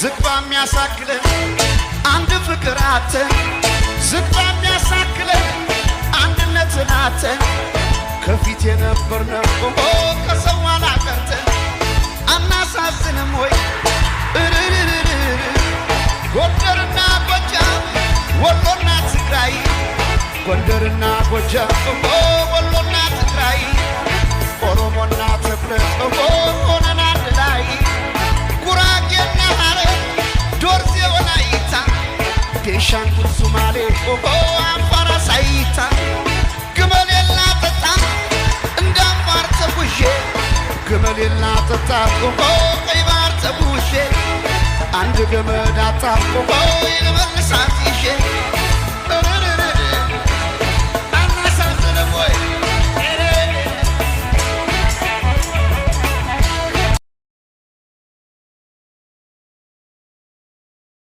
ዝግባ የሚያሳክለን አንድ ፍቅር አተን ዝግባ የሚያሳክለን አንድነትን አተን ከፊት የነበርነው ከሰው አላቀርተን አናሳዝንም ወይ ጎንደርና ጎጃም ወሎና ትግራይ ጎንደርና ጎጃም ወሎና ትግራይ ኦሮሞና ትግሬ ሆነን አንድ ላይ ጉራጌና ሐረር ዶርዜ ወላይታ ቤንሻንጉል ሶማሌ አፋር ሳይታ ግመሌላ ጠጣ እንደ አፋር ተጉዤ ግመሌላ ጠጣ ቀይ ባህር ተጉዤ አንድ ገመድ አጣብቆ ይልበልሳት ይዤ